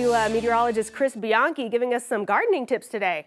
Meteorologist Chris Bianchi giving us some gardening tips today.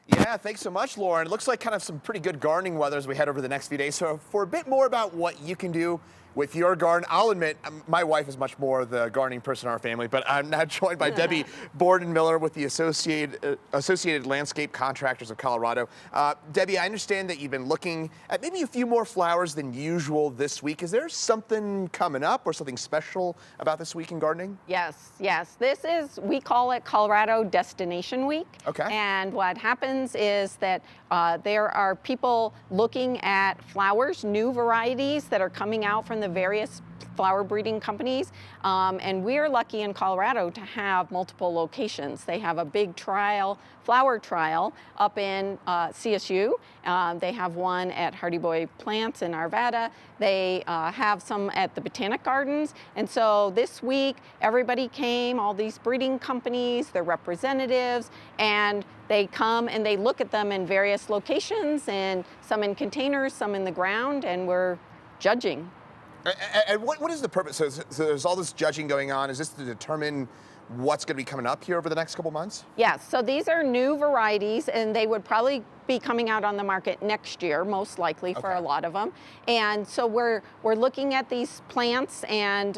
Yeah, thanks so much, Lauren. It looks like kind of some pretty good gardening weather as we head over the next few days. So for a bit more about what you can do with your garden, I'll admit my wife is much more the gardening person in our family, but I'm now joined by Debi Borden-Miller with the Associated Landscape Contractors of Colorado. Debi, I understand that you've been looking at maybe a few more flowers than usual this week. Is there something coming up or something special about this week in gardening? Yes. This is, we call it Colorado Destination Week. Okay. And what happens is that there are people looking at flowers, new varieties that are coming out from the various flower breeding companies, and we're lucky in Colorado to have multiple locations. They have a big flower trial up in CSU. They have one at Hardy Boy Plants in Arvada. They have some at the Botanic Gardens. And so this week, everybody came, all these breeding companies, their representatives, and they come and they look at them in various locations, and some in containers, some in the ground, and we're judging. And what is the purpose? So there's all this judging going on. Is this to determine what's going to be coming up here over the next couple months? Yes, so these are new varieties, and they would probably be coming out on the market next year, most likely for a lot of them. And so we're looking at these plants, and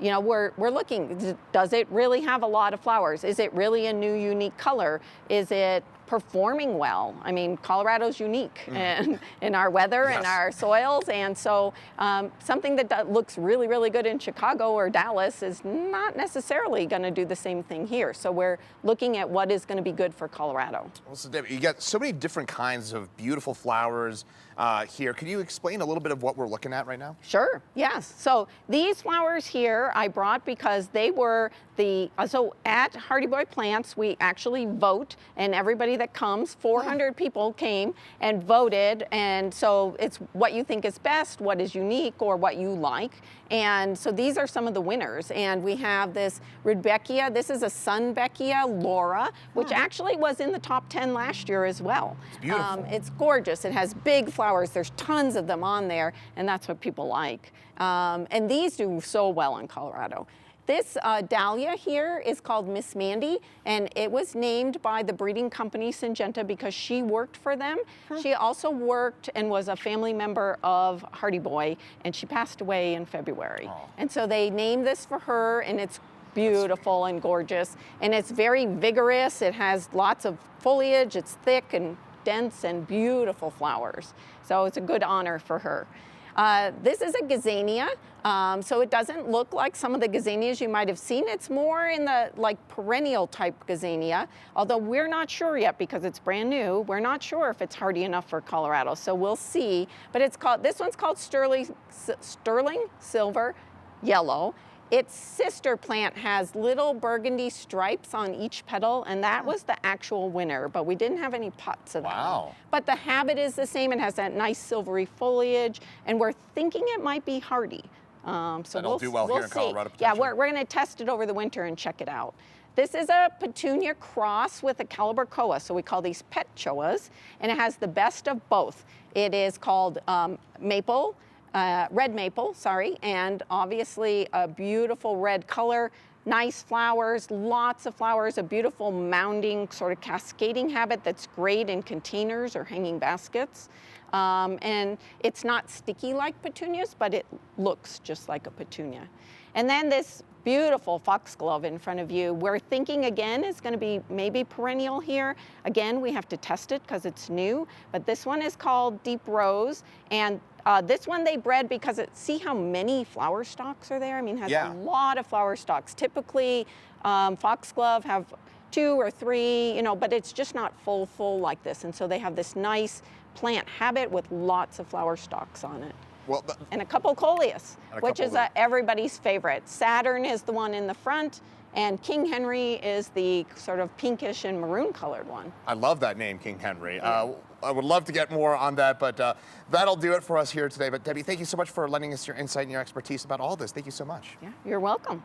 you know, we're looking, does it really have a lot of flowers? Is it really a new unique color? Is it performing well? I mean, Colorado's unique in our weather and our soils, and so something that looks really, really good in Chicago or Dallas is not necessarily going to do the same thing here. So we're looking at what is going to be good for Colorado. Well, so Debi, you got so many different kinds of beautiful flowers here. Could you explain a little bit of what we're looking at right now? Sure, yes. So these flowers here I brought because they were so at Hardy Boy Plants, we actually vote, and everybody that comes, 400 people came and voted, and so it's what you think is best, what is unique, or what you like. And so these are some of the winners, and we have this Rudbeckia. This is a Sunbeckia Laura, which actually was in the top 10 last year as well. It's beautiful. It's gorgeous. It has big flowers. There's tons of them on there, and that's what people like. And these do so well in Colorado. This dahlia here is called Miss Mandy, and it was named by the breeding company Syngenta because she worked for them. She also worked and was a family member of Hardy Boy, and she passed away in February. And so they named this for her, and it's beautiful and gorgeous, and it's very vigorous. It has lots of foliage. It's thick and dense and beautiful flowers. So it's a good honor for her. This is a gazania, so it doesn't look like some of the gazanias you might have seen. It's more in the perennial type gazania, although we're not sure yet because it's brand new. We're not sure if it's hardy enough for Colorado, so we'll see. But this one's called Sterling Silver Yellow. Its sister plant has little burgundy stripes on each petal, and that was the actual winner, but we didn't have any pots of that. Wow. But the habit is the same. It has that nice silvery foliage, and we're thinking it might be hardy. So That'll do well here in Colorado, Yeah, potentially. we're going to test it over the winter and check it out. This is a Petunia Cross with a Calibrachoa, so we call these pet choas, and it has the best of both. It is called red maple, and obviously a beautiful red color, nice flowers, lots of flowers, a beautiful mounding sort of cascading habit that's great in containers or hanging baskets. And it's not sticky like petunias, but it looks just like a petunia. And then this beautiful foxglove in front of you, we're thinking again is going to be maybe perennial here. Again, we have to test it because it's new, but this one is called Deep Rose, and this one they bred because see how many flower stalks are there? I mean, it has a lot of flower stalks. Typically, foxglove have 2 or 3, you know, but it's just not full like this. And so they have this nice plant habit with lots of flower stalks on it. Well, and a couple coleus, which is everybody's favorite. Saturn is the one in the front, and King Henry is the sort of pinkish and maroon colored one. I love that name, King Henry. I would love to get more on that, but that'll do it for us here today. But Debi, thank you so much for lending us your insight and your expertise about all this. Thank you so much. Yeah, you're welcome.